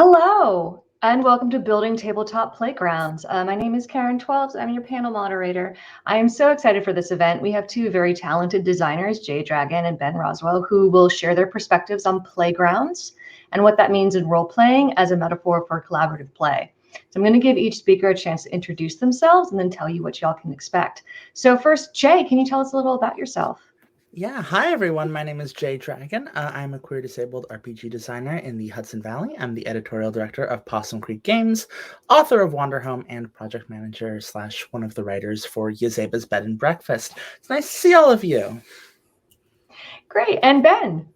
Hello, and welcome to Building Tabletop Playgrounds. My name is Karen Twelves. I'm your panel moderator. I am so excited for this event. We have two very talented designers, Jay Dragon and Ben Roswell, who will share their perspectives on playgrounds and what that means in role playing as a metaphor for collaborative play. So I'm going to give each speaker a chance to introduce themselves and then tell you what y'all can expect. So first, Jay, can you tell us a little about yourself? Yeah, hi everyone. My name is Jay Dragon. I'm a queer disabled RPG designer in the Hudson Valley. I'm the editorial director of Possum Creek Games, author of Wanderhome, and project manager / one of the writers for Yazeba's Bed and Breakfast. It's nice to see all of you. Great, and Ben.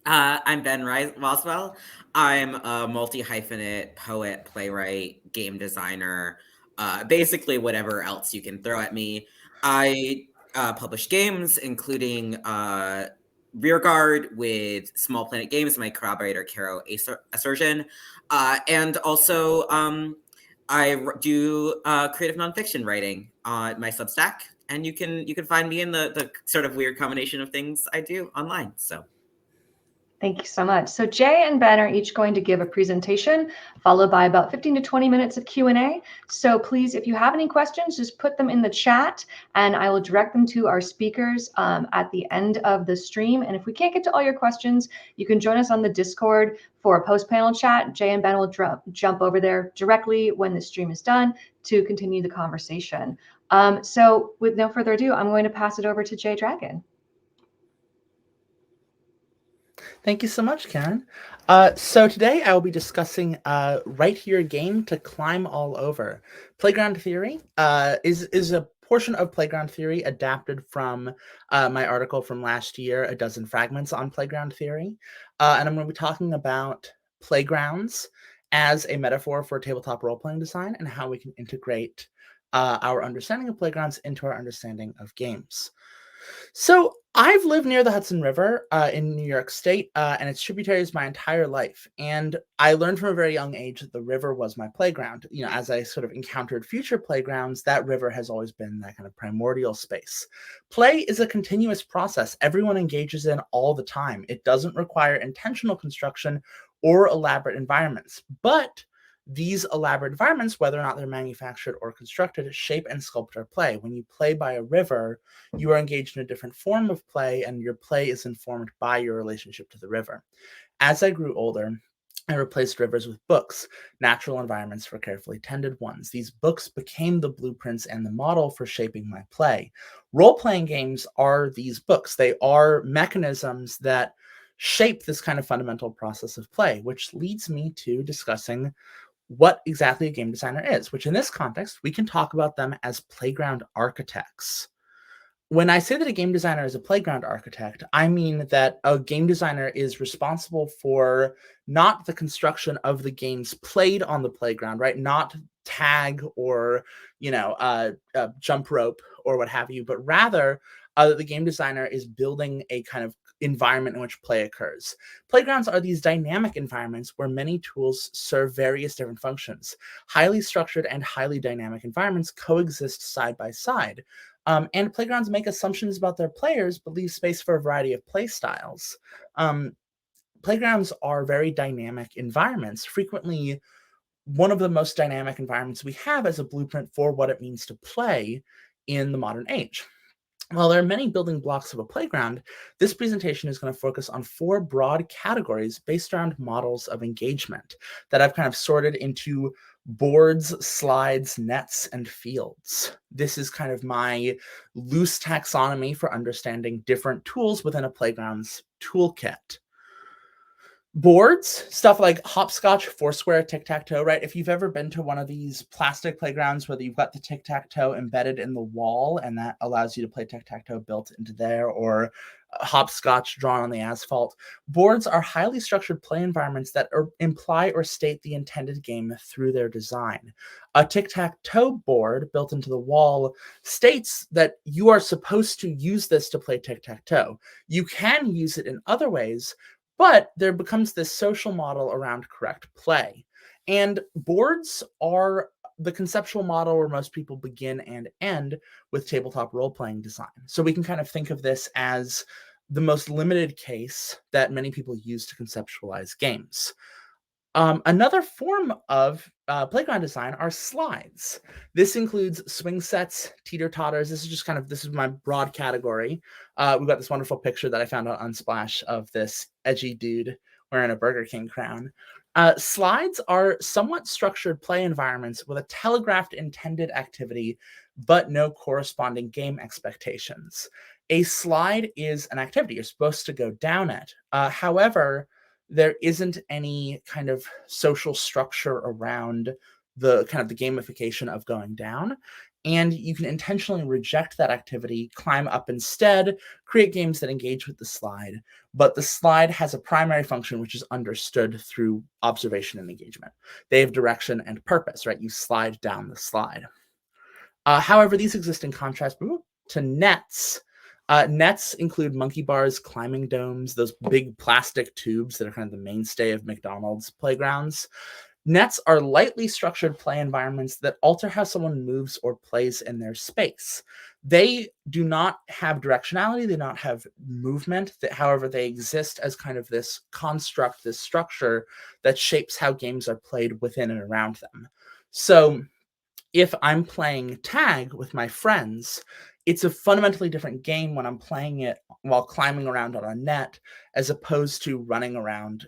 I'm Ben Roswell. I'm a multi-hyphenate poet, playwright, game designer, basically whatever else you can throw at me. I publish games, including Rearguard with Small Planet Games, my collaborator, Caro Assertion. And also, I do creative nonfiction writing on my Substack. And you can find me in the sort of weird combination of things I do online. So. Thank you so much. So Jay and Ben are each going to give a presentation followed by about 15 to 20 minutes of Q&A. So please, if you have any questions, just put them in the chat and I will direct them to our speakers at the end of the stream. And if we can't get to all your questions, you can join us on the Discord for a post-panel chat. Jay and Ben will jump over there directly when the stream is done to continue the conversation. So with no further ado, I'm going to pass it over to Jay Dragon. Thank you so much, Karen. So today I will be discussing Write Your Game to Climb All Over. Playground theory is a portion of playground theory adapted from my article from last year, A Dozen Fragments on Playground Theory. And I'm going to be talking about playgrounds as a metaphor for tabletop role-playing design and how we can integrate our understanding of playgrounds into our understanding of games. So I've lived near the Hudson River in New York State and its tributaries my entire life. And I learned from a very young age that the river was my playground. You know, as I sort of encountered future playgrounds, that river has always been that kind of primordial space. Play is a continuous process everyone engages in all the time. It doesn't require intentional construction or elaborate environments, but these elaborate environments, whether or not they're manufactured or constructed, shape and sculpt our play. When you play by a river, you are engaged in a different form of play, and your play is informed by your relationship to the river. As I grew older, I replaced rivers with books, natural environments for carefully tended ones. These books became the blueprints and the model for shaping my play. Role-playing games are these books. They are mechanisms that shape this kind of fundamental process of play, which leads me to discussing what exactly a game designer is, which in this context, we can talk about them as playground architects. When I say that a game designer is a playground architect, I mean that a game designer is responsible for not the construction of the games played on the playground, right? Not tag or, jump rope or what have you, but rather the game designer is building a kind of environment in which play occurs. Playgrounds are these dynamic environments where many tools serve various different functions. Highly structured and highly dynamic environments coexist side by side. And playgrounds make assumptions about their players, but leave space for a variety of play styles. Playgrounds are very dynamic environments, frequently one of the most dynamic environments we have as a blueprint for what it means to play in the modern age. While there are many building blocks of a playground, this presentation is going to focus on 4 broad categories based around models of engagement that I've kind of sorted into boards, slides, nets, and fields. This is kind of my loose taxonomy for understanding different tools within a playground's toolkit. Boards, stuff like hopscotch, foursquare, tic-tac-toe, right? If you've ever been to one of these plastic playgrounds where you've got the tic-tac-toe embedded in the wall and that allows you to play tic-tac-toe built into there, or hopscotch drawn on the asphalt, boards are highly structured play environments that imply or state the intended game through their design. A tic-tac-toe board built into the wall states that you are supposed to use this to play tic-tac-toe. You can use it in other ways, but there becomes this social model around correct play. And boards are the conceptual model where most people begin and end with tabletop role-playing design. So we can kind of think of this as the most limited case that many people use to conceptualize games. Another form of playground design are slides. This includes swing sets, teeter-totters. This is my broad category. We've got this wonderful picture that I found on Unsplash of this edgy dude wearing a Burger King crown. Slides are somewhat structured play environments with a telegraphed intended activity, but no corresponding game expectations. A slide is an activity you're supposed to go down it. However, there isn't any kind of social structure around the gamification of going down, and you can intentionally reject that activity, climb up instead, create games that engage with the slide. But the slide has a primary function which is understood through observation and engagement. They have direction and purpose, right? You slide down the slide. However, these exist in contrast to nets. Nets include monkey bars, climbing domes, those big plastic tubes that are kind of the mainstay of McDonald's playgrounds. Nets are lightly structured play environments that alter how someone moves or plays in their space. They do not have directionality, they do not have movement. However, they exist as kind of this construct, this structure that shapes how games are played within and around them. So if I'm playing tag with my friends, it's a fundamentally different game when I'm playing it while climbing around on a net as opposed to running around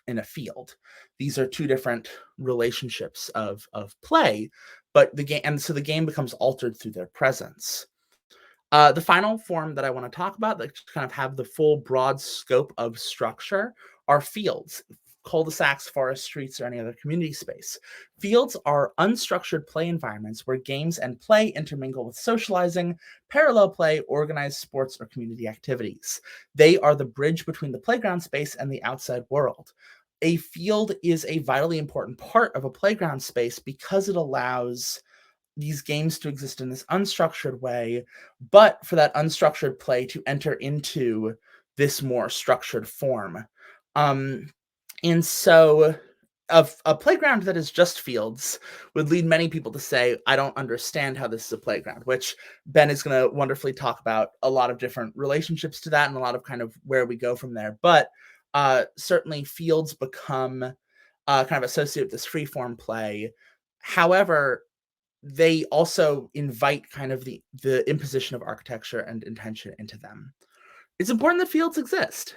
in a field. These are two different relationships of play, but the game becomes altered through their presence. The final form that I want to talk about that kind of have the full broad scope of structure are fields, cul-de-sacs, forest streets, or any other community space. Fields are unstructured play environments where games and play intermingle with socializing, parallel play, organized sports, or community activities. They are the bridge between the playground space and the outside world. A field is a vitally important part of a playground space because it allows these games to exist in this unstructured way, but for that unstructured play to enter into this more structured form. And so a playground that is just fields would lead many people to say, I don't understand how this is a playground, which Ben is going to wonderfully talk about a lot of different relationships to that and a lot of kind of where we go from there. But certainly fields become kind of associated with this freeform play. However, they also invite kind of the imposition of architecture and intention into them. It's important that fields exist.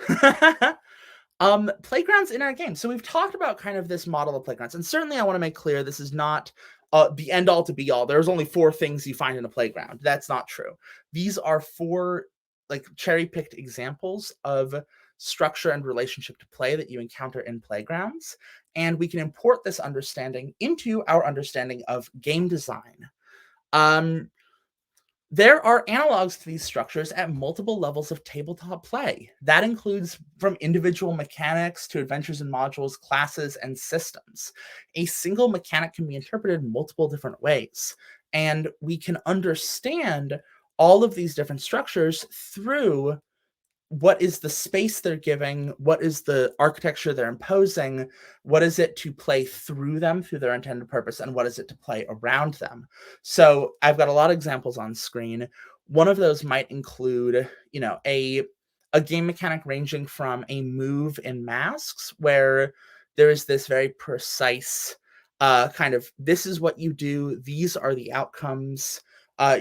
Playgrounds in our game. So we've talked about kind of this model of playgrounds, and certainly I want to make clear this is not the end all to be all. There's only 4 things you find in a playground. That's not true. These are 4 like cherry-picked examples of structure and relationship to play that you encounter in playgrounds, and we can import this understanding into our understanding of game design. There are analogs to these structures at multiple levels of tabletop play. That includes from individual mechanics to adventures and modules, classes, and systems. A single mechanic can be interpreted in multiple different ways, and we can understand all of these different structures through what is the space they're giving, what is the architecture they're imposing, what is it to play through them, through their intended purpose, and what is it to play around them. So I've got a lot of examples on screen. One of those might include, a game mechanic ranging from a move in Masks, where there is this very precise kind of, this is what you do, these are the outcomes.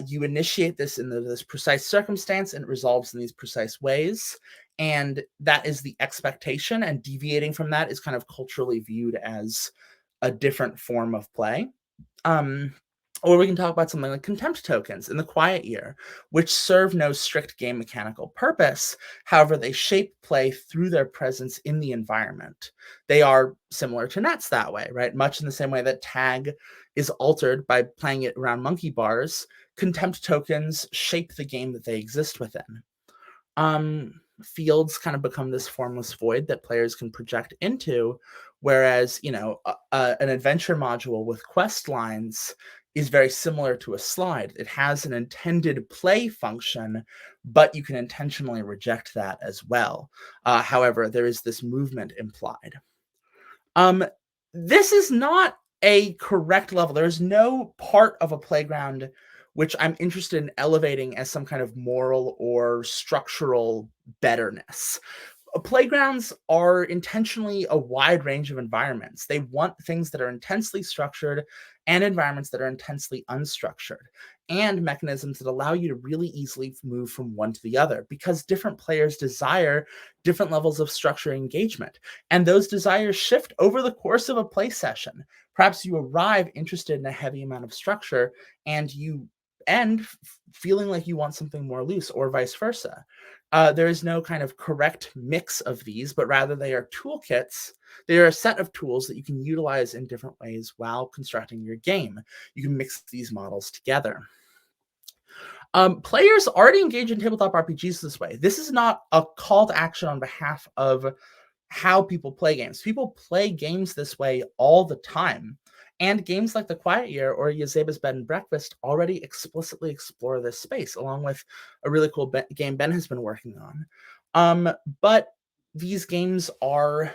You initiate this in this precise circumstance and it resolves in these precise ways. And that is the expectation, and deviating from that is kind of culturally viewed as a different form of play. Or we can talk about something like contempt tokens in the Quiet Year, which serve no strict game mechanical purpose. However, they shape play through their presence in the environment. They are similar to nets that way, right? Much in the same way that tag is altered by playing it around monkey bars, contempt tokens shape the game that they exist within. Fields kind of become this formless void that players can project into, whereas, an adventure module with quest lines is very similar to a slide. It has an intended play function, but you can intentionally reject that as well. However, there is this movement implied. This is not a correct level. There is no part of a playground which I'm interested in elevating as some kind of moral or structural betterness. playgrounds are intentionally a wide range of environments. They want things that are intensely structured and environments that are intensely unstructured, and mechanisms that allow you to really easily move from one to the other, because different players desire different levels of structure and engagement. And those desires shift over the course of a play session. Perhaps you arrive interested in a heavy amount of structure and you end feeling like you want something more loose, or vice versa. There is no kind of correct mix of these, but rather they are toolkits. They are a set of tools that you can utilize in different ways while constructing your game. You can mix these models together. Players already engage in tabletop RPGs this way. This is not a call to action on behalf of how people play games. People play games this way all the time. And games like The Quiet Year or Yazeba's Bed and Breakfast already explicitly explore this space, along with a really cool game Ben has been working on. But these games are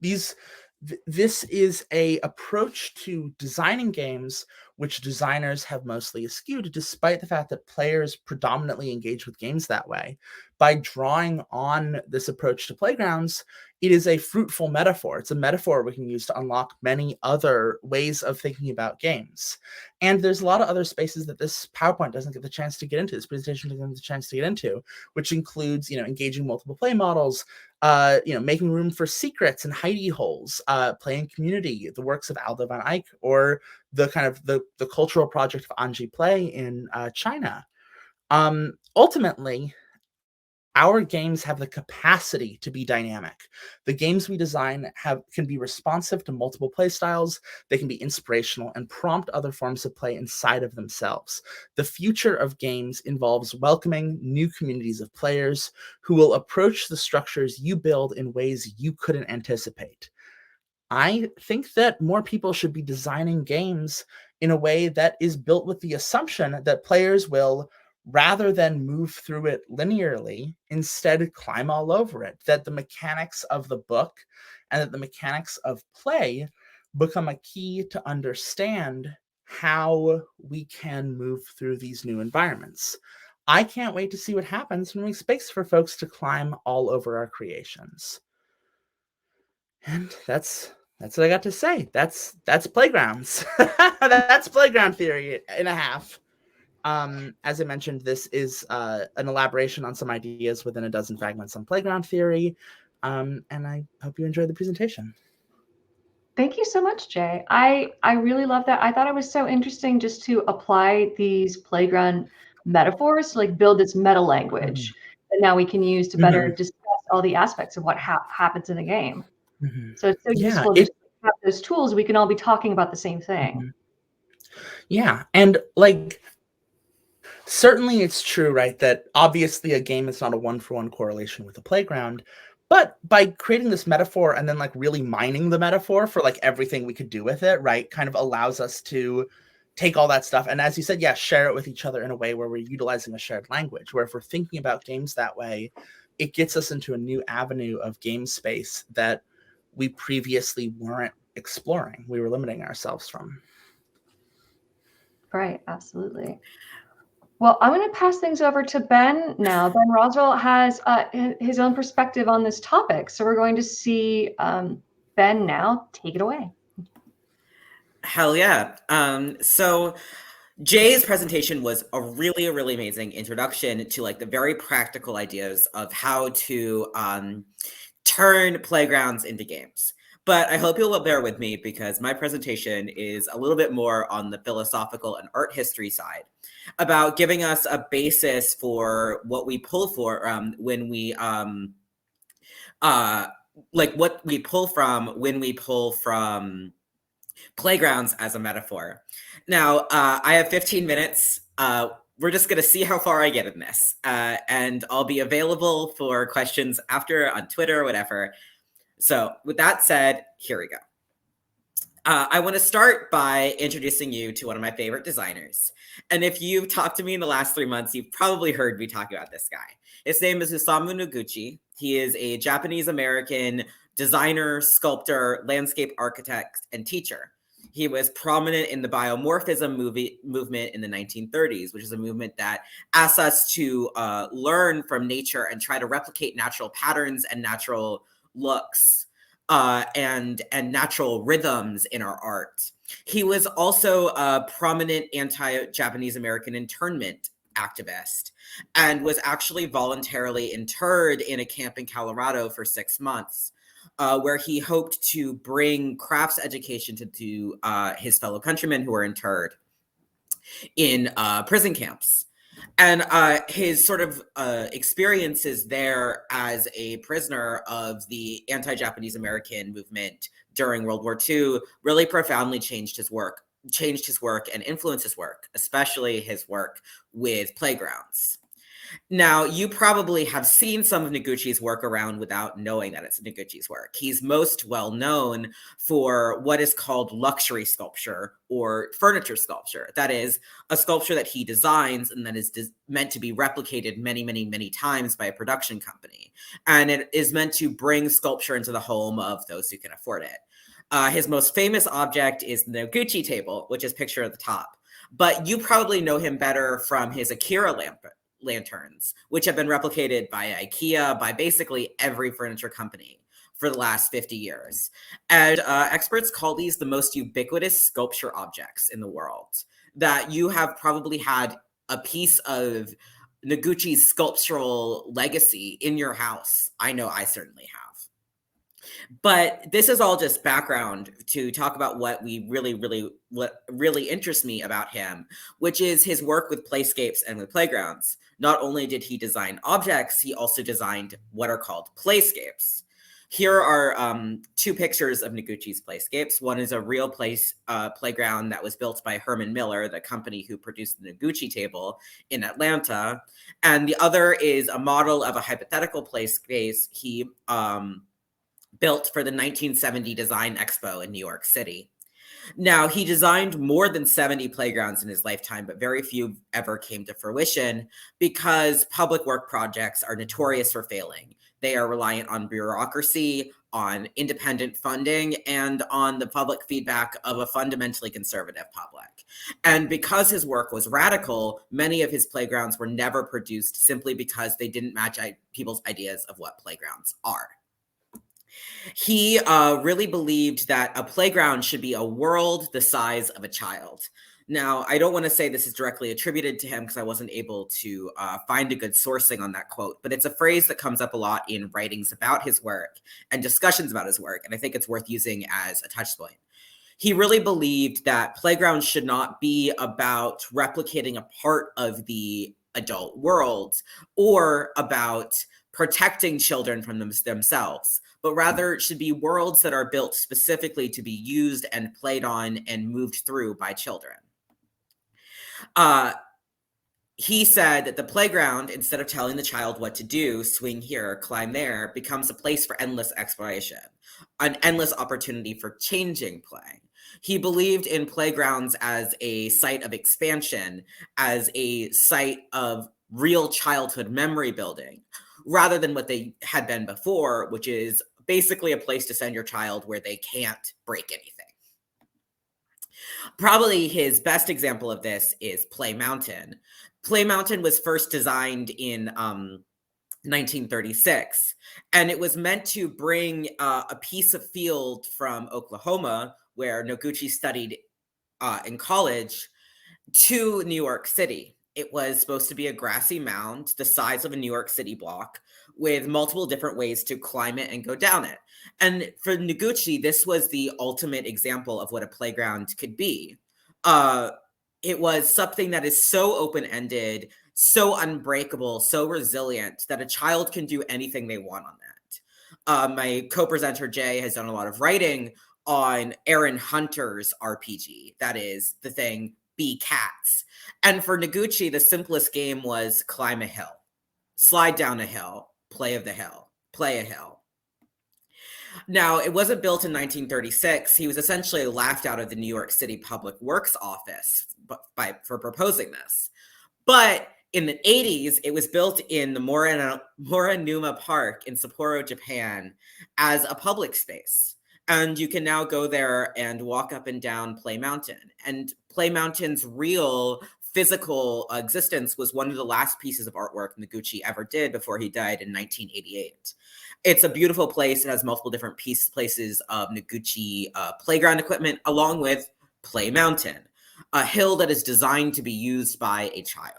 this is a approach to designing games which designers have mostly eschewed, despite the fact that players predominantly engage with games that way. By drawing on this approach to playgrounds, it is a fruitful metaphor. It's a metaphor we can use to unlock many other ways of thinking about games. And there's a lot of other spaces that this PowerPoint doesn't get the chance to get into, this presentation doesn't get the chance to get into, which includes, engaging multiple play models, making room for secrets and hidey holes, playing community, the works of Aldo van Eyck, or the kind of the cultural project of Anji Play in China. Ultimately, our games have the capacity to be dynamic. The games we design can be responsive to multiple play styles. They can be inspirational and prompt other forms of play inside of themselves. The future of games involves welcoming new communities of players who will approach the structures you build in ways you couldn't anticipate. I think that more people should be designing games in a way that is built with the assumption that players will, rather than move through it linearly, instead climb all over it, that the mechanics of the book and that the mechanics of play become a key to understand how we can move through these new environments. I can't wait to see what happens when we make space for folks to climb all over our creations. And that's what I got to say. That's playgrounds. That's playground theory and a half. As I mentioned, this is an elaboration on some ideas within a dozen fragments on playground theory. And I hope you enjoyed the presentation. Thank you so much, Jay. I really love that. I thought it was so interesting just to apply these playground metaphors to like build this meta language that now we can use to better discuss all the aspects of what happens in a game. So it's so useful just to have those tools. We can all be talking about the same thing. Yeah, and like certainly it's true, right, that obviously a game is not a one-for-one correlation with a playground, but by creating this metaphor and then like really mining the metaphor for like everything we could do with it, right, kind of allows us to take all that stuff and, as you said, yeah, share it with each other in a way where we're utilizing a shared language, where if we're thinking about games that way, it gets us into a new avenue of game space that we previously weren't exploring. We were limiting ourselves from. Right, absolutely. Well, I'm going to pass things over to Ben now. Ben Roswell has his own perspective on this topic. So we're going to see Ben now. Take it away. Hell yeah. So Jay's presentation was a really amazing introduction to like the very practical ideas of how to turn playgrounds into games. But I hope you'll bear with me because my presentation is a little bit more on the philosophical and art history side, about giving us a basis for what we pull for when we like what we pull from when we pull from playgrounds as a metaphor. Now, I have 15 minutes. We're just going to see how far I get in this. And I'll be available for questions after on Twitter or whatever. So with that said, here we go. I want to start by introducing you to one of my favorite designers. And if you've talked to me in the last 3 months, you've probably heard me talk about this guy. His name is Isamu Noguchi. He is a Japanese-American designer, sculptor, landscape architect, and teacher. He was prominent in the biomorphism movement in the 1930s, which is a movement that asks us to learn from nature and try to replicate natural patterns and natural looks and natural rhythms in our art. He was also a prominent anti-Japanese American internment activist and was actually voluntarily interred in a camp in Colorado for 6 months, where he hoped to bring crafts education to his fellow countrymen who were interred in prison camps. And his sort of experiences there as a prisoner of the anti-Japanese American movement during World War II really profoundly changed his work and influenced his work, especially his work with playgrounds. Now, you probably have seen some of Noguchi's work around without knowing that it's Noguchi's work. He's most well known for what is called luxury sculpture or furniture sculpture. That is a sculpture that he designs and that is meant to be replicated many, many, many times by a production company. And it is meant to bring sculpture into the home of those who can afford it. His most famous object is the Noguchi table, which is pictured at the top. But you probably know him better from his Akira lanterns, which have been replicated by IKEA, by basically every furniture company for the last 50 years. And experts call these the most ubiquitous sculpture objects in the world, that you have probably had a piece of Noguchi's sculptural legacy in your house. I know I certainly have. But this is all just background to talk about what really interests me about him, which is his work with playscapes and with playgrounds. Not only did he design objects, he also designed what are called playscapes. Here are 2 pictures of Noguchi's playscapes. One is a real playground that was built by Herman Miller, the company who produced the Noguchi table in Atlanta. And the other is a model of a hypothetical playspace he built for the 1970 Design Expo in New York City. Now, he designed more than 70 playgrounds in his lifetime, but very few ever came to fruition because public work projects are notorious for failing. They are reliant on bureaucracy, on independent funding, and on the public feedback of a fundamentally conservative public. And because his work was radical, many of his playgrounds were never produced simply because they didn't match people's ideas of what playgrounds are. He really believed that a playground should be a world the size of a child. Now, I don't want to say this is directly attributed to him because I wasn't able to find a good sourcing on that quote, but it's a phrase that comes up a lot in writings about his work and discussions about his work, and I think it's worth using as a touch point. He really believed that playgrounds should not be about replicating a part of the adult world or about protecting children from themselves, but rather should be worlds that are built specifically to be used and played on and moved through by children. He said that the playground, instead of telling the child what to do, swing here, climb there, becomes a place for endless exploration, an endless opportunity for changing play. He believed in playgrounds as a site of expansion, as a site of real childhood memory building, rather than what they had been before, which is basically a place to send your child where they can't break anything. Probably his best example of this is Play Mountain. Play Mountain was first designed in 1936, and it was meant to bring a piece of field from Oklahoma, where Noguchi studied in college, to New York City. It was supposed to be a grassy mound the size of a New York City block with multiple different ways to climb it and go down it. And for Noguchi, this was the ultimate example of what a playground could be. It was something that is so open-ended, so unbreakable, so resilient that a child can do anything they want on that. My co-presenter Jay has done a lot of writing on Aaron Hunter's RPG. That is the thing, Be Cats. And for Noguchi, the simplest game was climb a hill, slide down a hill, play a hill. Now, it wasn't built in 1936. He was essentially laughed out of the New York City Public Works office for proposing this. But in the 80s, it was built in the Moranuma Park in Sapporo, Japan, as a public space. And you can now go there and walk up and down Play Mountain. And Play Mountain's real physical existence was one of the last pieces of artwork Noguchi ever did before he died in 1988. It's a beautiful place. It has multiple different places of Noguchi playground equipment, along with Play Mountain, a hill that is designed to be used by a child.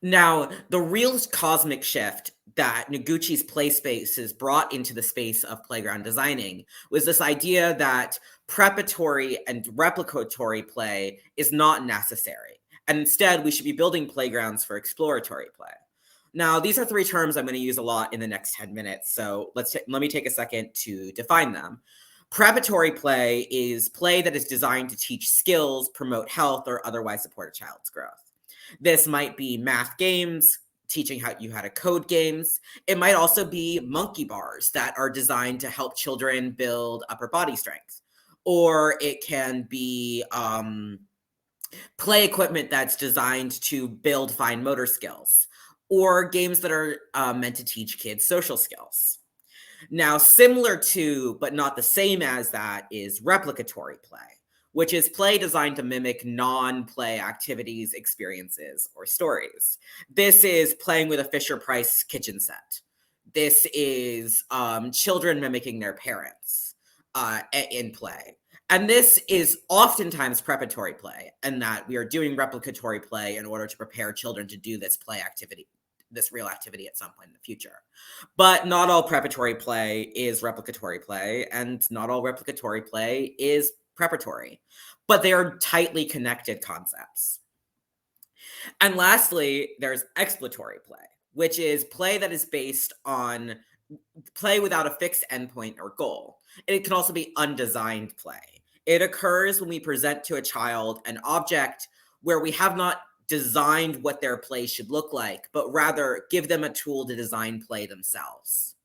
Now, the real cosmic shift that Noguchi's play spaces brought into the space of playground designing was this idea that preparatory and replicatory play is not necessary. And instead, we should be building playgrounds for exploratory play. Now, these are three terms I'm going to use a lot in the next 10 minutes, so let me take a second to define them. Preparatory play is play that is designed to teach skills, promote health, or otherwise support a child's growth. This might be math games, teaching you how to code games. It might also be monkey bars that are designed to help children build upper body strength. Or it can be play equipment that's designed to build fine motor skills. Or games that are meant to teach kids social skills. Now, similar to, but not the same as that, is replicatory play, which is play designed to mimic non-play activities, experiences, or stories. This is playing with a Fisher-Price kitchen set. This is children mimicking their parents in play. And this is oftentimes preparatory play, and that we are doing replicatory play in order to prepare children to do this play activity, this real activity at some point in the future. But not all preparatory play is replicatory play, and not all replicatory play is preparatory, but they are tightly connected concepts. And lastly, there's exploratory play, which is play that is based on play without a fixed endpoint or goal. It can also be undesigned play. It occurs when we present to a child an object where we have not designed what their play should look like, but rather give them a tool to design play themselves.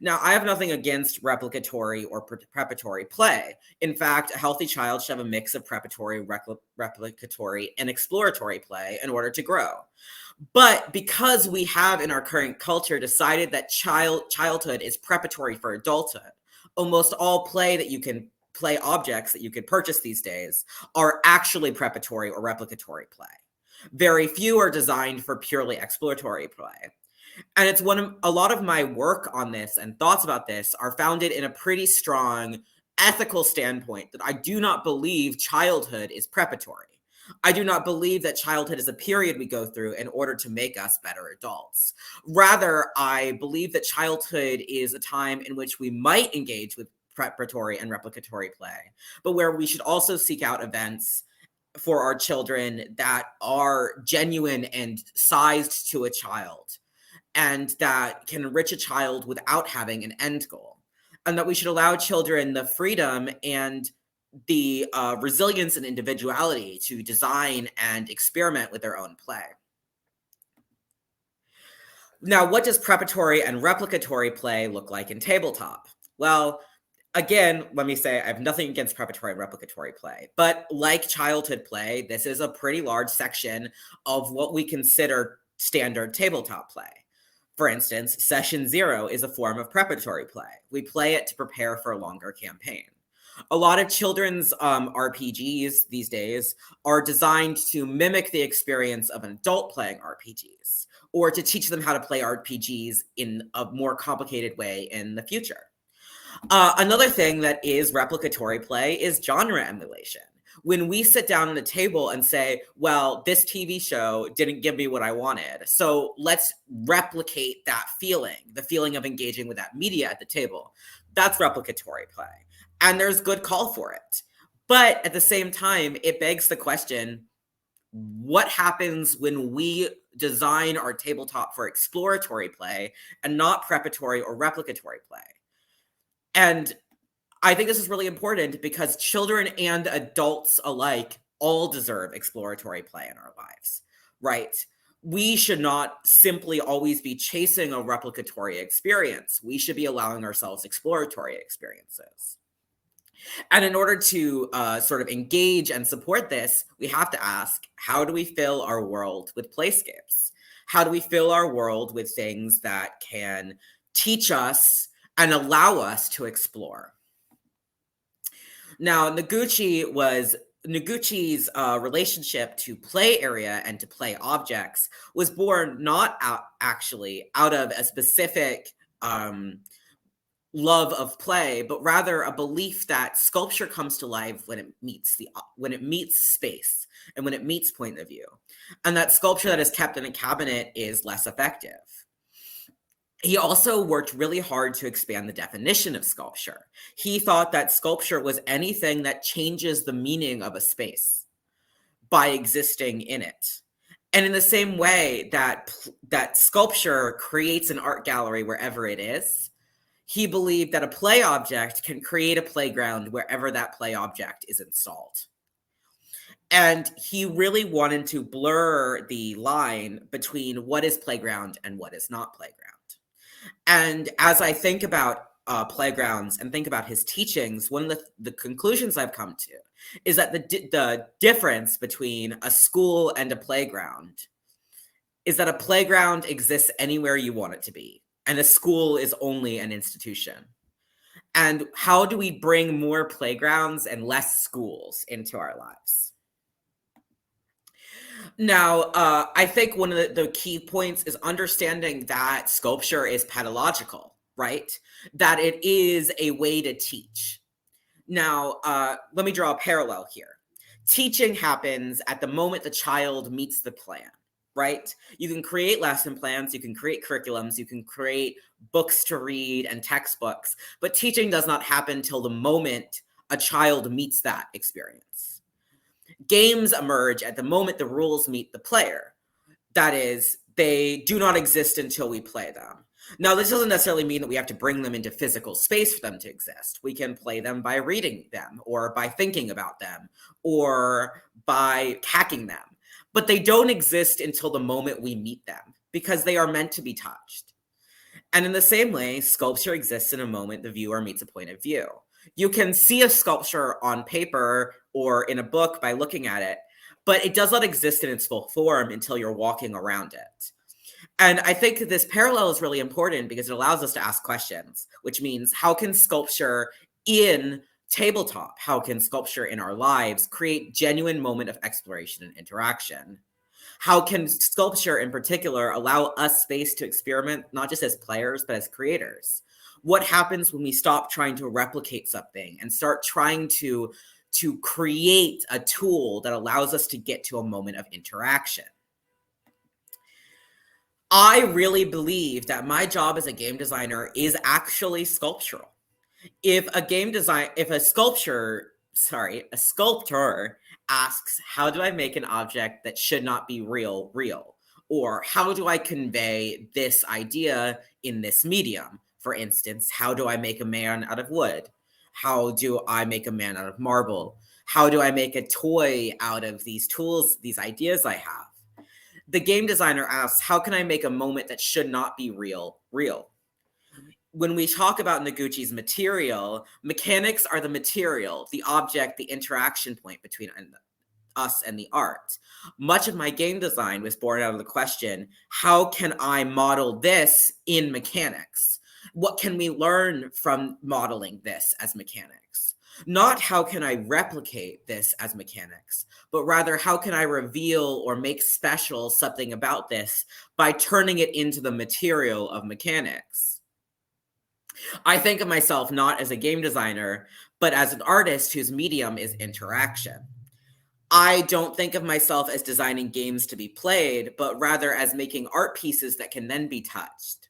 Now, I have nothing against replicatory or preparatory play. In fact, a healthy child should have a mix of preparatory, replicatory, and exploratory play in order to grow. But because we have in our current culture decided that childhood is preparatory for adulthood, almost all play objects that you can purchase these days are actually preparatory or replicatory play. Very few are designed for purely exploratory play. And it's a lot of my work on this and thoughts about this are founded in a pretty strong ethical standpoint that I do not believe childhood is preparatory. I do not believe that childhood is a period we go through in order to make us better adults. Rather, I believe that childhood is a time in which we might engage with preparatory and replicatory play, but where we should also seek out events for our children that are genuine and sized to a child, and that can enrich a child without having an end goal. And that we should allow children the freedom and the resilience and individuality to design and experiment with their own play. Now, what does preparatory and replicatory play look like in tabletop? Well, again, let me say I have nothing against preparatory and replicatory play, but like childhood play, this is a pretty large section of what we consider standard tabletop play. For instance, Session 0 is a form of preparatory play. We play it to prepare for a longer campaign. A lot of children's RPGs these days are designed to mimic the experience of an adult playing RPGs, or to teach them how to play RPGs in a more complicated way in the future. Another thing that is replicatory play is genre emulation. When we sit down at a table and say, well, this TV show didn't give me what I wanted, so let's replicate that feeling, the feeling of engaging with that media at the table. That's replicatory play. And there's good call for it. But at the same time, it begs the question, what happens when we design our tabletop for exploratory play and not preparatory or replicatory play? And I think this is really important because children and adults alike all deserve exploratory play in our lives, right? We should not simply always be chasing a replicatory experience. We should be allowing ourselves exploratory experiences. And in order to sort of engage and support this, we have to ask, how do we fill our world with playscapes? How do we fill our world with things that can teach us and allow us to explore. Now, Noguchi's relationship to play area and to play objects was born not out of a specific love of play, but rather a belief that sculpture comes to life when it meets space and when it meets point of view, and that sculpture that is kept in a cabinet is less effective. He also worked really hard to expand the definition of sculpture. He thought that sculpture was anything that changes the meaning of a space by existing in it. And in the same way that sculpture creates an art gallery wherever it is, he believed that a play object can create a playground wherever that play object is installed. And he really wanted to blur the line between what is playground and what is not playground. And as I think about playgrounds and think about his teachings, one of the conclusions I've come to is that the difference between a school and a playground is that a playground exists anywhere you want it to be, and a school is only an institution. And how do we bring more playgrounds and less schools into our lives? Now, I think one of the key points is understanding that sculpture is pedagogical, right? That it is a way to teach. Now, let me draw a parallel here. Teaching happens at the moment the child meets the plan, right? You can create lesson plans, you can create curriculums, you can create books to read and textbooks, but teaching does not happen till the moment a child meets that experience. Games emerge at the moment the rules meet the player. That is, they do not exist until we play them. Now, this doesn't necessarily mean that we have to bring them into physical space for them to exist. We can play them by reading them, or by thinking about them, or by hacking them. But they don't exist until the moment we meet them, because they are meant to be touched. And in the same way, sculpture exists in a moment the viewer meets a point of view. You can see a sculpture on paper or in a book by looking at it, but it does not exist in its full form until you're walking around it. And I think this parallel is really important because it allows us to ask questions, which means how can sculpture in tabletop, how can sculpture in our lives create genuine moment of exploration and interaction? How can sculpture in particular allow us space to experiment, not just as players, but as creators? What happens when we stop trying to replicate something and start trying to create a tool that allows us to get to a moment of interaction? I really believe that my job as a game designer is actually sculptural. If a sculptor asks, how do I make an object that should not be real? Or how do I convey this idea in this medium? For instance, how do I make a man out of wood? How do I make a man out of marble? How do I make a toy out of these tools, these ideas I have? The game designer asks, how can I make a moment that should not be real? When we talk about Noguchi's material, mechanics are the material, the object, the interaction point between us and the art. Much of my game design was born out of the question, how can I model this in mechanics? What can we learn from modeling this as mechanics? Not how can I replicate this as mechanics, but rather how can I reveal or make special something about this by turning it into the material of mechanics. I think of myself not as a game designer, but as an artist whose medium is interaction. I don't think of myself as designing games to be played, but rather as making art pieces that can then be touched.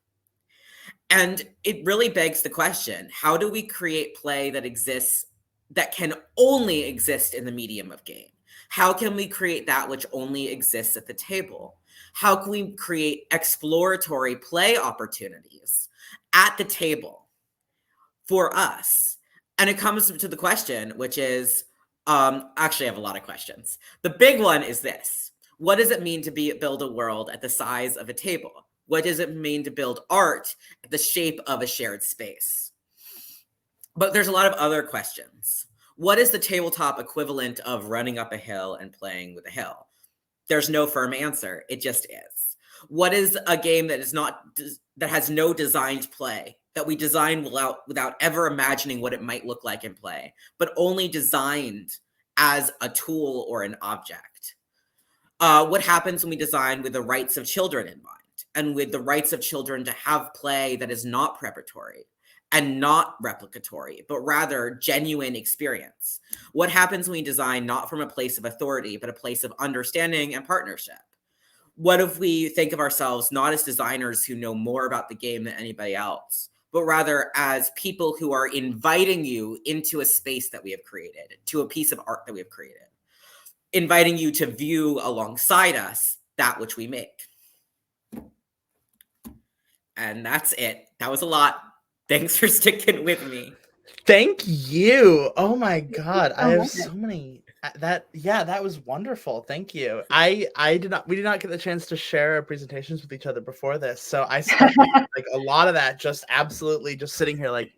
And it really begs the question, how do we create play that can only exist in the medium of game? How can we create that which only exists at the table? How can we create exploratory play opportunities at the table for us? And it comes to the question, which is, actually I have a lot of questions. The big one is this: what does it mean to build a world at the size of a table? What does it mean to build art at the shape of a shared space? But there's a lot of other questions. What is the tabletop equivalent of running up a hill and playing with a hill? There's no firm answer. It just is. What is a game that has no designed play? that we designed without ever imagining what it might look like in play, but only designed as a tool or an object. What happens when we design with the rights of children in mind, and with the rights of children to have play that is not preparatory and not replicatory, but rather genuine experience? What happens when we design not from a place of authority, but a place of understanding and partnership? What if we think of ourselves not as designers who know more about the game than anybody else, but rather as people who are inviting you into a space that we have created, to a piece of art that we have created, inviting you to view alongside us that which we make? And that's it. That was a lot. Thanks for sticking with me. Thank you. Oh my God. I have much. so many that was wonderful. Thank you. We did not get the chance to share our presentations with each other before this. So I spent like a lot of that just absolutely just sitting here like,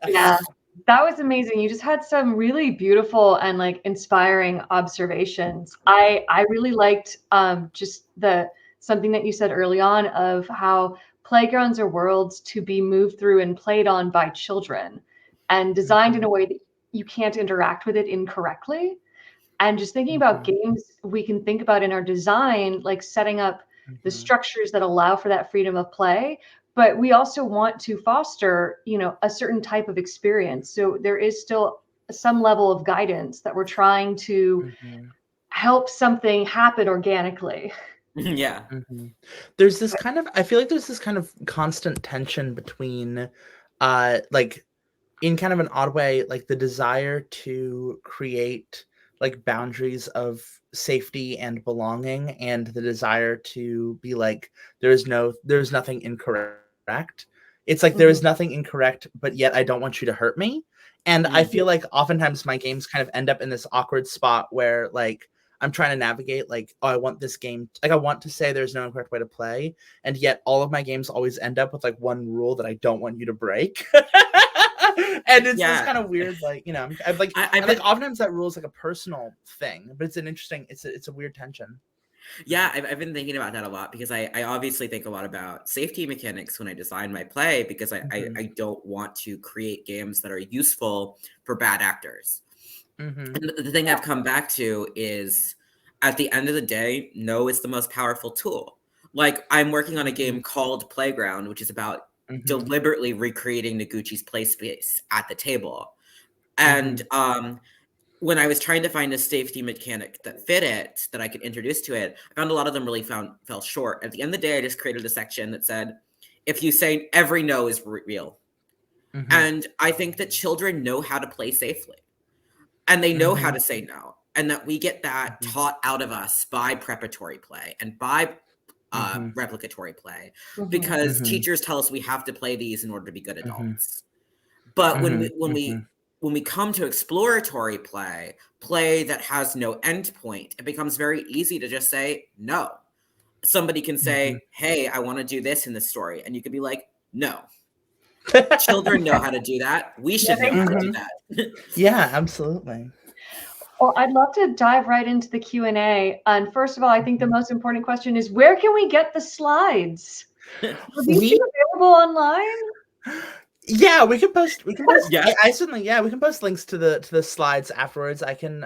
Yeah, that was amazing. You just had some really beautiful and like inspiring observations. I really liked just something that you said early on of how playgrounds are worlds to be moved through and played on by children, and designed in a way that you can't interact with it incorrectly. And just thinking about games we can think about in our design, like setting up the structures that allow for that freedom of play. But we also want to foster, a certain type of experience. So there is still some level of guidance that we're trying to help something happen organically. Yeah. There's this kind of, I feel like there's this kind of constant tension between, like, in kind of an odd way, like the desire to create like boundaries of safety and belonging, and the desire to be like, there's nothing incorrect. It's like there is nothing incorrect, but yet I don't want you to hurt me. And I feel like oftentimes my games kind of end up in this awkward spot where like I'm trying to navigate like, oh, I want this game, like I want to say there's no incorrect way to play, and yet all of my games always end up with like one rule that I don't want you to break. And it's this kind of weird, like, I've like oftentimes that rule is like a personal thing, but it's an interesting, it's a weird tension. Yeah, I've been thinking about that a lot, because I obviously think a lot about safety mechanics when I design my play, because I don't want to create games that are useful for bad actors. And the thing I've come back to is, at the end of the day, no is the most powerful tool. Like, I'm working on a game called Playground, which is about deliberately recreating Noguchi's play space at the table. And when I was trying to find a safety mechanic that fit it, that I could introduce to it, I found a lot of them really fell short. At the end of the day, I just created a section that said, if you say every no is real. And I think that children know how to play safely, and they know how to say no, and that we get that taught out of us by preparatory play and by replicatory play, because teachers tell us we have to play these in order to be good adults. But when we come to exploratory play that has no end point, it becomes very easy to just say no. Somebody can say, hey, I want to do this in this story, and you could be like, no. Children know how to do that. We should know how to do that. Yeah, absolutely. Well, I'd love to dive right into the Q&A. And first of all, I think the most important question is, where can we get the slides? Are these available online? Yeah, we can post. Yeah, I certainly. Yeah, we can post links to the slides afterwards. I can.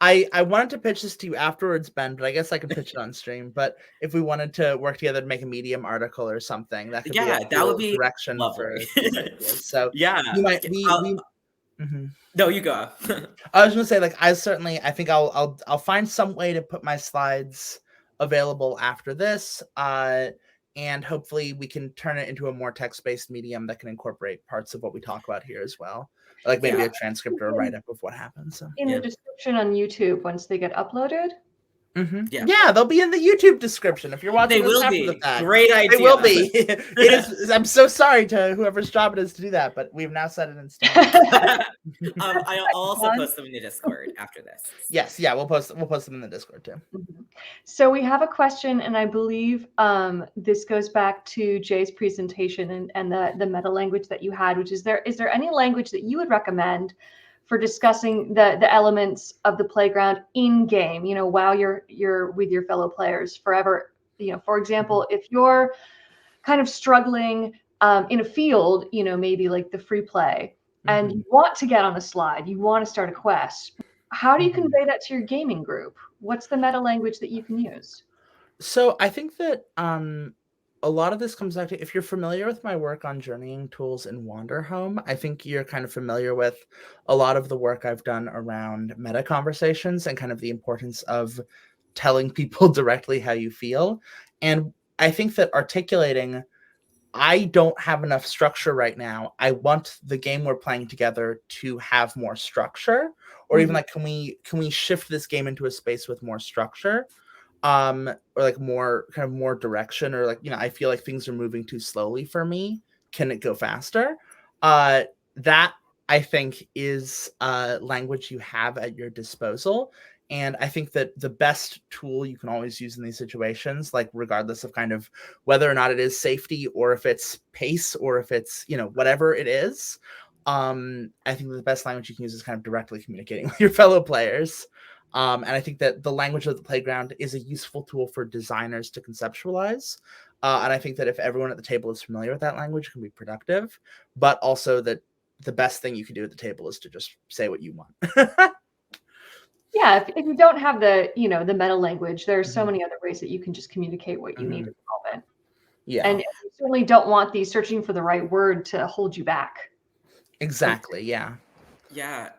I wanted to pitch this to you afterwards, Ben, but I guess I can pitch it on stream. But if we wanted to work together to make a Medium article or something, that could be a that would be direction lovely. for these ideas. So yeah, you might. No, you go. I was gonna say, like, I think I'll find some way to put my slides available after this. And hopefully we can turn it into a more text-based medium that can incorporate parts of what we talk about here as well. Like maybe a transcript or a write-up of what happens. So. In the description on YouTube once they get uploaded? Yeah, they'll be in the YouTube description if you're watching. They will be. The fact. Great idea. They will be. It is. I'm so sorry to whoever's job it is to do that, but we've now set it in stone. I'll also post them in the Discord after this. Yes, yeah, we'll post them in the Discord too. So we have a question, and I believe this goes back to Jay's presentation and the meta language that you had, which is there any language that you would recommend for discussing the elements of the playground in game, while you're with your fellow players forever? For example, if you're kind of struggling in a field, you know, maybe like the free play, and you want to get on a slide, you want to start a quest. How do you convey that to your gaming group? What's the meta language that you can use? So I think that a lot of this comes back to, if you're familiar with my work on journeying tools in Wanderhome, I think you're kind of familiar with a lot of the work I've done around meta conversations and kind of the importance of telling people directly how you feel. And I think that articulating, I don't have enough structure right now, I want the game we're playing together to have more structure, or even like, can we shift this game into a space with more structure, or like more kind of more direction, or like, you know, I feel like things are moving too slowly for me, can it go faster? That I think is language you have at your disposal. And I think that the best tool you can always use in these situations, like regardless of kind of whether or not it is safety, or if it's pace, or if it's, you know, whatever it is, I think that the best language you can use is kind of directly communicating with your fellow players. And I think that the language of the playground is a useful tool for designers to conceptualize. And I think that if everyone at the table is familiar with that language, it can be productive, but also that the best thing you can do at the table is to just say what you want. Yeah, if you don't have the, you know, the meta language, there are so many other ways that you can just communicate what you need at the moment. Yeah. And you certainly don't want the searching for the right word to hold you back. Exactly. Yeah. Yeah.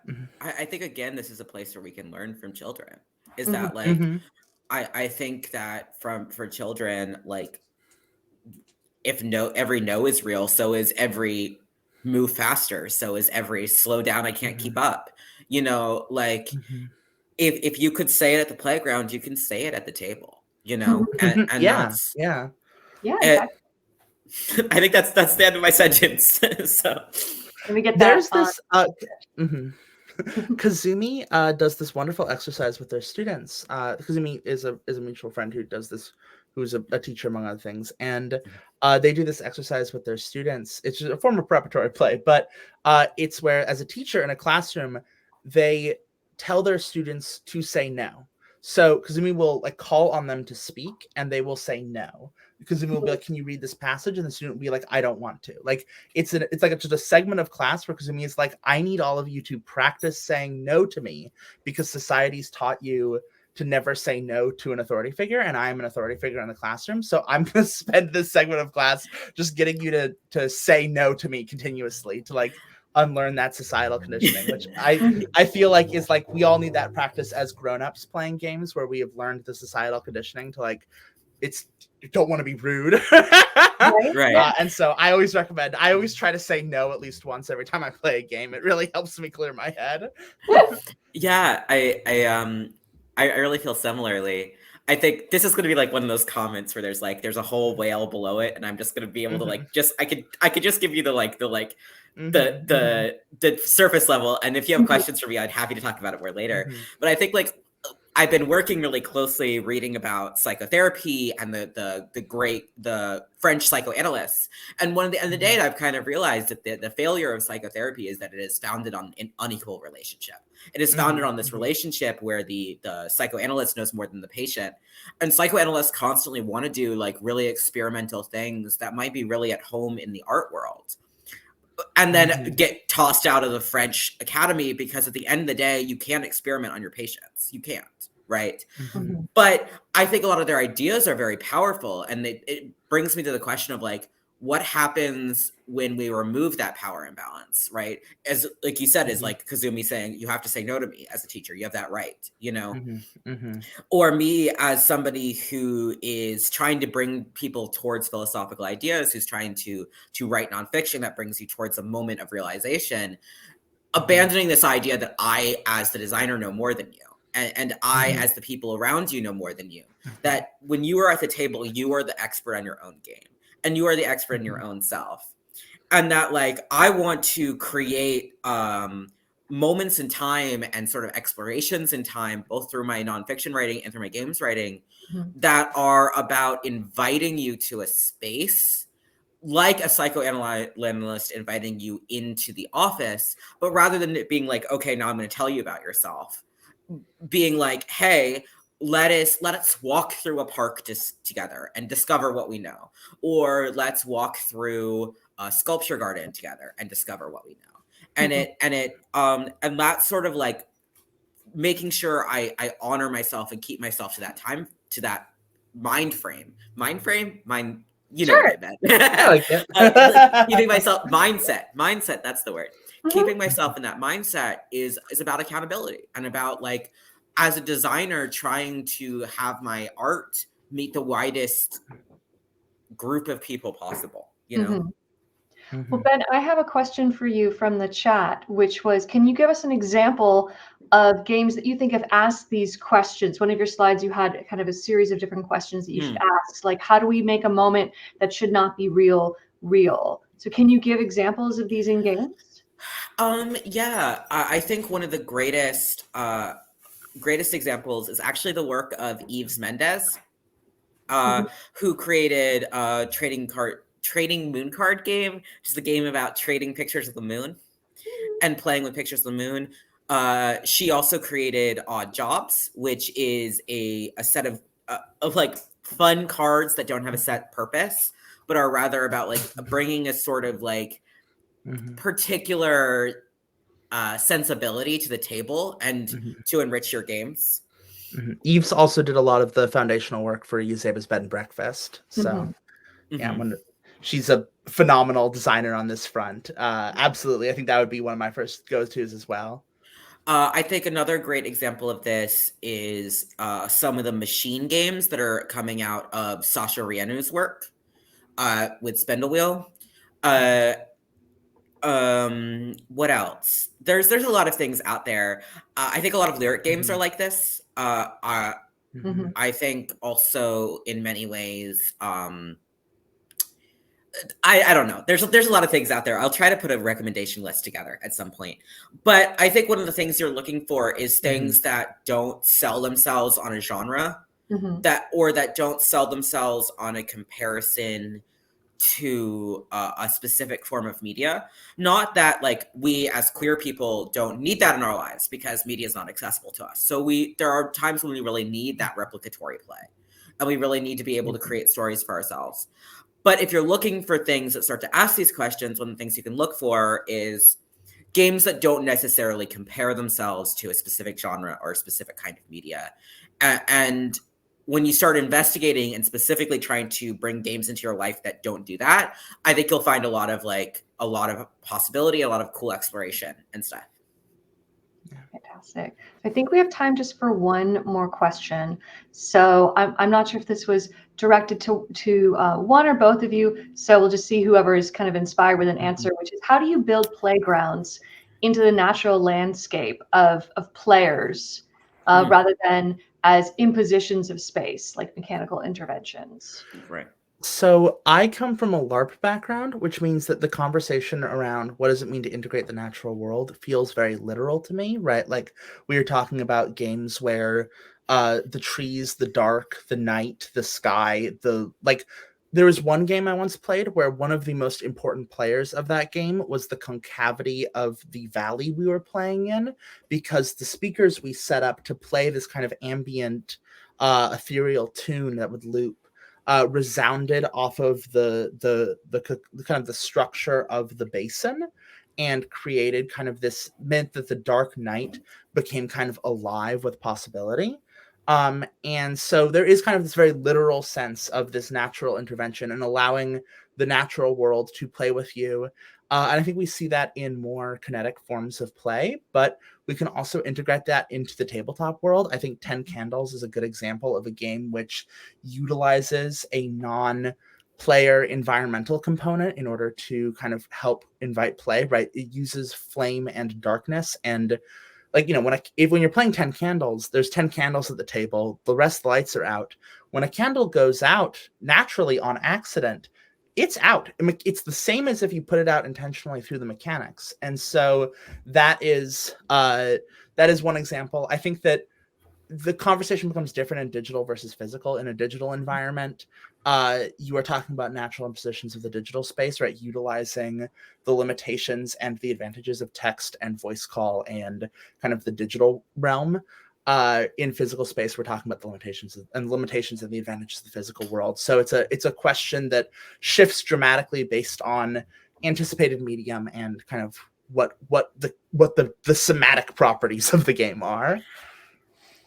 I think, again, this is a place where we can learn from children. Is that like, I think that for children, like, if every no is real, so is every move faster, so is every slow down, I can't keep up. You know, like, if you could say it at the playground, you can say it at the table, you know? And that's exactly. I think that's the end of my sentence. So let me get there's that this Kazumi does this wonderful exercise with their students. Kazumi is a mutual friend who does this, who's a teacher among other things, and they do this exercise with their students. It's just a form of preparatory play, but it's where, as a teacher in a classroom, they tell their students to say no. So Kazumi will like call on them to speak, and they will say no. Kazumi will be like, "Can you read this passage?" And the student will be like, "I don't want to." Like it's like just a segment of class where Kazumi is like, "I need all of you to practice saying no to me, because society's taught you to never say no to an authority figure, and I'm an authority figure in the classroom. So I'm going to spend this segment of class just getting you to say no to me continuously, to like unlearn that societal conditioning," which I feel like is like, we all need that practice as grown-ups playing games, where we have learned the societal conditioning to like, you don't want to be rude. Right. And so I always try to say no at least once every time I play a game. It really helps me clear my head. Yeah, I really feel similarly. I think this is going to be like one of those comments where there's a whole whale below it, and I'm just going to be able to like I could just give you the surface level, and if you have questions for me, I'd happy to talk about it more later. But I think like I've been working really closely reading about psychotherapy and the French psychoanalysts. And at the end of the day, I've kind of realized that the failure of psychotherapy is that it is founded on an unequal relationship. It is founded on this relationship where the psychoanalyst knows more than the patient. And psychoanalysts constantly want to do like really experimental things that might be really at home in the art world, and then get tossed out of the French Academy, because at the end of the day, you can't experiment on your patients. You can't, right? But I think a lot of their ideas are very powerful, and it brings me to the question of like, what happens when we remove that power imbalance, right? As like you said, is like Kazumi saying, you have to say no to me as a teacher. You have that right, you know? Or me as somebody who is trying to bring people towards philosophical ideas, who's trying to write nonfiction that brings you towards a moment of realization, abandoning this idea that I, as the designer, know more than you. And I, as the people around you, know more than you. That when you are at the table, you are the expert on your own game. And you are the expert in your own self. And that, like, I want to create moments in time and sort of explorations in time, both through my nonfiction writing and through my games writing, that are about inviting you to a space, like a psychoanalyst inviting you into the office, but rather than it being like, okay, now I'm going to tell you about yourself, being like, hey, let us walk through a park together and discover what we know, or let's walk through a sculpture garden together and discover what we know. And and that's sort of like making sure I honor myself and keep myself to that time, to that mind frame, you know Sure. what I meant. I like it. Like keeping myself mindset, that's the word. Mhm. Keeping myself in that mindset is about accountability, and about, like, as a designer, trying to have my art meet the widest group of people possible, you know? Mhm. Well, Ben, I have a question for you from the chat, which was, can you give us an example of games that you think have asked these questions? One of your slides, you had kind of a series of different questions that you should ask, like, how do we make a moment that should not be real? So can you give examples of these in games? Yeah, I think one of the greatest examples is actually the work of Yves Mendez, Mhm. who created a trading moon card game, which is a game about trading pictures of the moon and playing with pictures of the moon. She also created Odd Jobs, which is a set of like fun cards that don't have a set purpose, but are rather about like bringing a sort of like particular sensibility to the table and to enrich your games. Eves also did a lot of the foundational work for Yuseba's Bed and Breakfast. So yeah, she's a phenomenal designer on this front. Absolutely. I think that would be one of my first go-tos as well. I think another great example of this is some of the machine games that are coming out of Sasha Rienu's work with Spindle Wheel. What else? There's a lot of things out there. I think a lot of lyric games are like this. I think also in many ways, I don't know. There's a lot of things out there. I'll try to put a recommendation list together at some point. But I think one of the things you're looking for is things that don't sell themselves on a genre, that don't sell themselves on a comparison to a specific form of media. Not that, like, we as queer people don't need that in our lives, because media is not accessible to us. So there are times when we really need that replicatory play, and we really need to be able to create stories for ourselves. But if you're looking for things that start to ask these questions, one of the things you can look for is games that don't necessarily compare themselves to a specific genre or a specific kind of media. And when you start investigating and specifically trying to bring games into your life that don't do that, I think you'll find a lot of possibility, a lot of cool exploration and stuff. Fantastic. I think we have time just for one more question. So I'm not sure if this was directed to one or both of you. So we'll just see whoever is kind of inspired with an answer, which is, how do you build playgrounds into the natural landscape of players rather than as impositions of space, like mechanical interventions? Right. So I come from a LARP background, which means that the conversation around what does it mean to integrate the natural world feels very literal to me, right? Like, we were talking about games where the trees, the dark, the night, the sky, there was one game I once played where one of the most important players of that game was the concavity of the valley we were playing in, because the speakers we set up to play this kind of ambient, ethereal tune that would loop resounded off of the kind of the structure of the basin, and created kind of this, meant that the dark night became kind of alive with possibility. And so there is kind of this very literal sense of this natural intervention and allowing the natural world to play with you. And I think we see that in more kinetic forms of play, but we can also integrate that into the tabletop world. I think 10 Candles is a good example of a game which utilizes a non-player environmental component in order to kind of help invite play, right? It uses flame and darkness, and like, you know, when you're playing 10 candles, there's 10 candles at the table, the rest of the lights are out. When a candle goes out naturally on accident, it's out. It's the same as if you put it out intentionally through the mechanics. And so that is one example. I think that the conversation becomes different in digital versus physical. In a digital environment, you are talking about natural impositions of the digital space, right? Utilizing the limitations and the advantages of text and voice call and kind of the digital realm. in physical space, we're talking about the limitations and the advantages of the physical world. So it's a question that shifts dramatically based on anticipated medium and kind of what the somatic properties of the game are.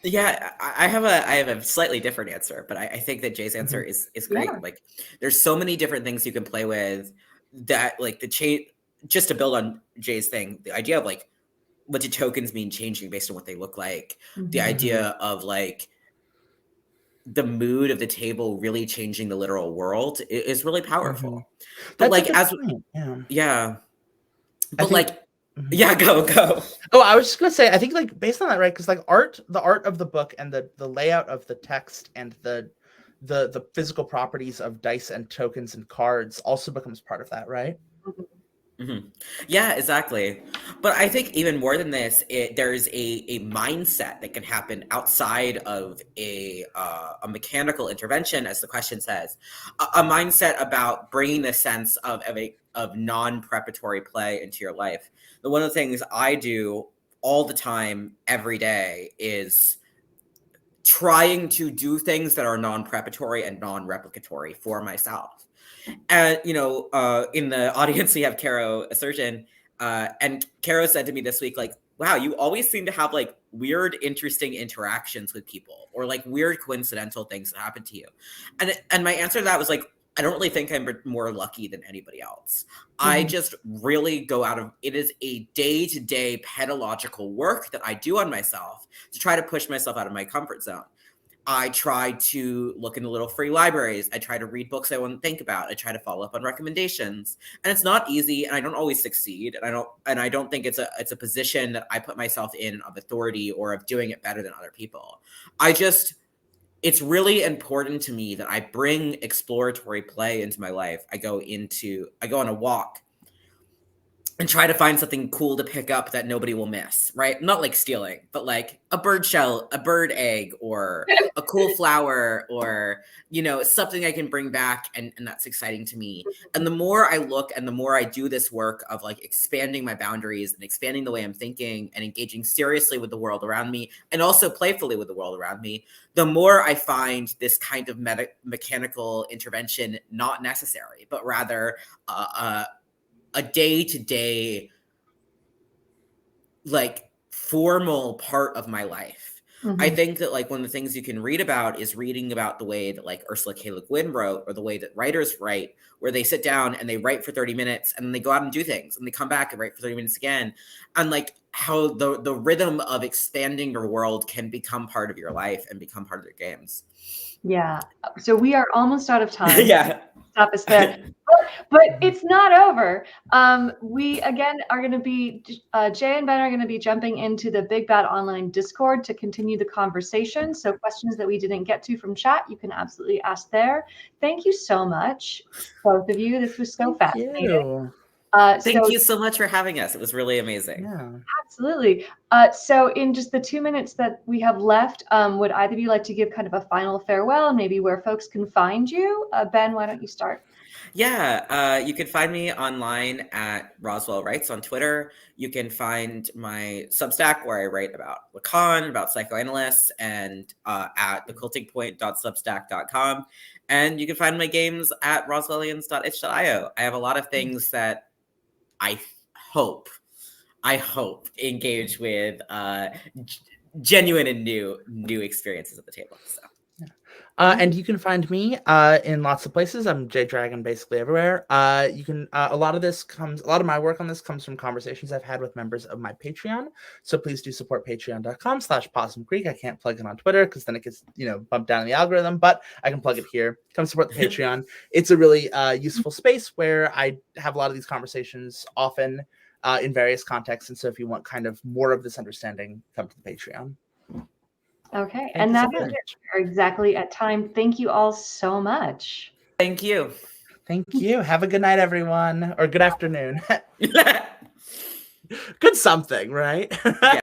Yeah, I have a slightly different answer, but I think that Jay's answer is great. Yeah. Like, there's so many different things you can play with that, like, the chain. Just to build on Jay's thing, the idea of like, what do tokens mean changing based on what they look like? The idea of like the mood of the table really changing the literal world is really powerful. But That's like, as point. yeah, but think, like, yeah, go. Oh, I was just gonna say, I think like based on that, right? Because like the art of the book and the layout of the text and the physical properties of dice and tokens and cards also becomes part of that, right? Yeah, exactly. But I think even more than this, there's a mindset that can happen outside of a mechanical intervention, as the question says, a mindset about bringing the sense of non-preparatory play into your life. One of the things I do all the time, every day, is trying to do things that are non-preparatory and non-replicatory for myself. And, in the audience, we have Caro, a surgeon, and Caro said to me this week, like, wow, you always seem to have like weird, interesting interactions with people, or like weird coincidental things that happen to you. And my answer to that was like, I don't really think I'm more lucky than anybody else. I just really go out of, it is a day-to-day pedagogical work that I do on myself to try to push myself out of my comfort zone. I try to look into little free libraries. I try to read books I want to think about. I try to follow up on recommendations, and it's not easy, and I don't always succeed. And I don't think it's a position that I put myself in of authority or of doing it better than other people. It's really important to me that I bring exploratory play into my life. I go on a walk and try to find something cool to pick up that nobody will miss, right? Not like stealing, but like a bird shell, a bird egg, or a cool flower, or, something I can bring back, and that's exciting to me. And the more I look and the more I do this work of like expanding my boundaries and expanding the way I'm thinking and engaging seriously with the world around me and also playfully with the world around me, the more I find this kind of mechanical intervention not necessary, but rather a day-to-day, like, formal part of my life. I think that like one of the things you can read about is reading about the way that like Ursula K. Le Guin wrote, or the way that writers write, where they sit down and they write for 30 minutes and then they go out and do things and they come back and write for 30 minutes again. And like how the rhythm of expanding your world can become part of your life and become part of your games. Yeah. So we are almost out of time. Yeah. Stop us there. But it's not over. We again are going to be Jay and Ben are going to be jumping into the Big Bad Online Discord to continue the conversation. So questions that we didn't get to from chat, you can absolutely ask there. Thank you so much, both of you. This was so fascinating. Thank you so much for having us. It was really amazing. Yeah. Absolutely. So in just the 2 minutes that we have left, would either of you like to give kind of a final farewell, maybe where folks can find you? Ben, why don't you start? Yeah, you can find me online at Roswell Writes on Twitter. You can find my Substack where I write about Lacan, about psychoanalysts, and at thequiltingpoint.substack.com. And you can find my games at roswellians.itch.io. I have a lot of things that I hope engage with genuine and new experiences at the table. So. And you can find me in lots of places. I'm J Dragon basically everywhere. You can a lot of my work on this comes from conversations I've had with members of my Patreon. So please do support patreon.com/PossumCreek. I can't plug it on Twitter because then it gets bumped down in the algorithm, but I can plug it here. Come support the Patreon. It's a really useful space where I have a lot of these conversations often in various contexts. And so if you want kind of more of this understanding, come to the Patreon. Okay, and that's it. We're exactly at time. Thank you all so much. Thank you. Thank you. Have a good night, everyone, or good afternoon. Good something, right? Yeah.